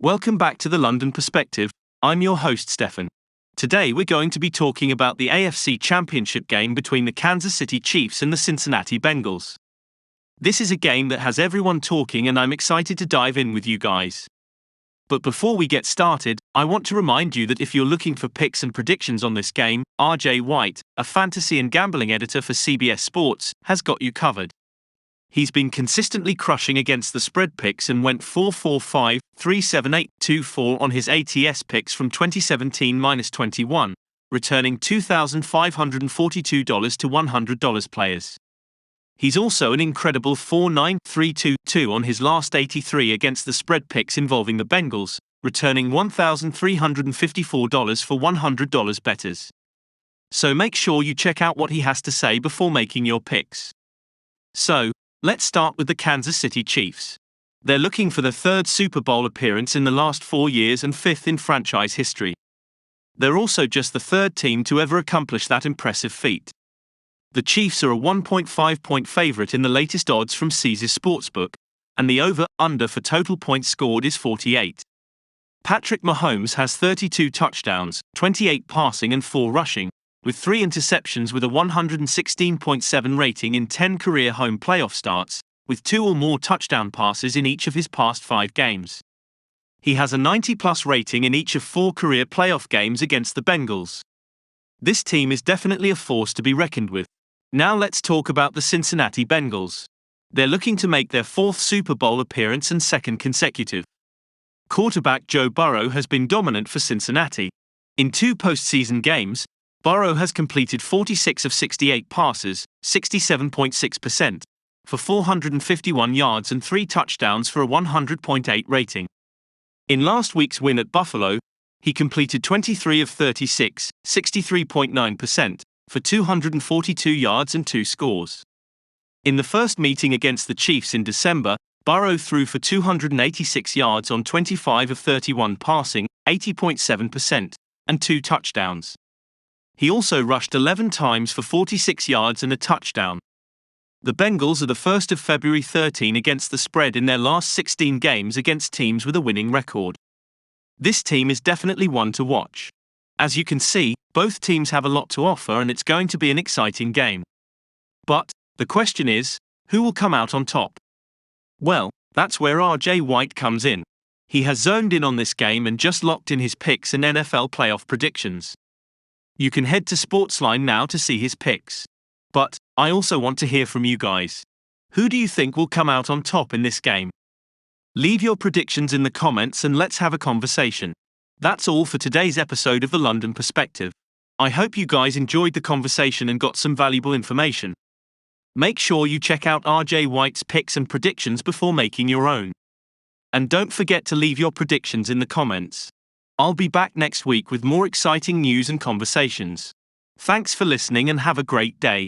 Welcome back to the London Perspective. I'm your host, Stefan. Today we're going to be talking about the AFC Championship game between the Kansas City Chiefs and the Cincinnati Bengals. This is a game that has everyone talking, and I'm excited to dive in with you guys. But before we get started, I want to remind you that if you're looking for picks and predictions on this game, RJ White, a fantasy and gambling editor for CBS Sports, has got you covered. He's been consistently crushing against the spread picks and went 4-4-5, 3-7-8, 2-4 on his ATS picks from 2017-21, returning $2,542 to $100 players. He's also an incredible 4-9, 3-2-2 on his last 83 against the spread picks involving the Bengals, returning $1,354 for $100 bettors. So make sure you check out what he has to say before making your picks. So, let's start with the Kansas City Chiefs. They're looking for their third Super Bowl appearance in the last 4 years and fifth in franchise history. They're also just the third team to ever accomplish that impressive feat. The Chiefs are a 1.5-point favorite in the latest odds from Caesars Sportsbook, and the over-under for total points scored is 48. Patrick Mahomes has 32 touchdowns, 28 passing and 4 rushing, with 3 interceptions with a 116.7 rating in 10 career home playoff starts, with 2 or more touchdown passes in each of his past 5 games. He has a 90-plus rating in each of 4 career playoff games against the Bengals. This team is definitely a force to be reckoned with. Now let's talk about the Cincinnati Bengals. They're looking to make their 4th Super Bowl appearance and 2nd consecutive. Quarterback Joe Burrow has been dominant for Cincinnati. In 2 postseason games, Burrow has completed 46 of 68 passes, 67.6%, for 451 yards and 3 touchdowns for a 100.8 rating. In last week's win at Buffalo, he completed 23 of 36, 63.9%, for 242 yards and 2 scores. In the first meeting against the Chiefs in December, Burrow threw for 286 yards on 25 of 31 passing, 80.7%, and 2 touchdowns. He also rushed 11 times for 46 yards and a touchdown. The Bengals are the first of February 13 against the spread in their last 16 games against teams with a winning record. This team is definitely one to watch. As you can see, both teams have a lot to offer and it's going to be an exciting game. But, the question is, who will come out on top? Well, that's where RJ White comes in. He has zoned in on this game and just locked in his picks and NFL playoff predictions. You can head to Sportsline now to see his picks. But, I also want to hear from you guys. Who do you think will come out on top in this game? Leave your predictions in the comments and let's have a conversation. That's all for today's episode of the London Perspective. I hope you guys enjoyed the conversation and got some valuable information. Make sure you check out RJ White's picks and predictions before making your own. And don't forget to leave your predictions in the comments. I'll be back next week with more exciting news and conversations. Thanks for listening and have a great day.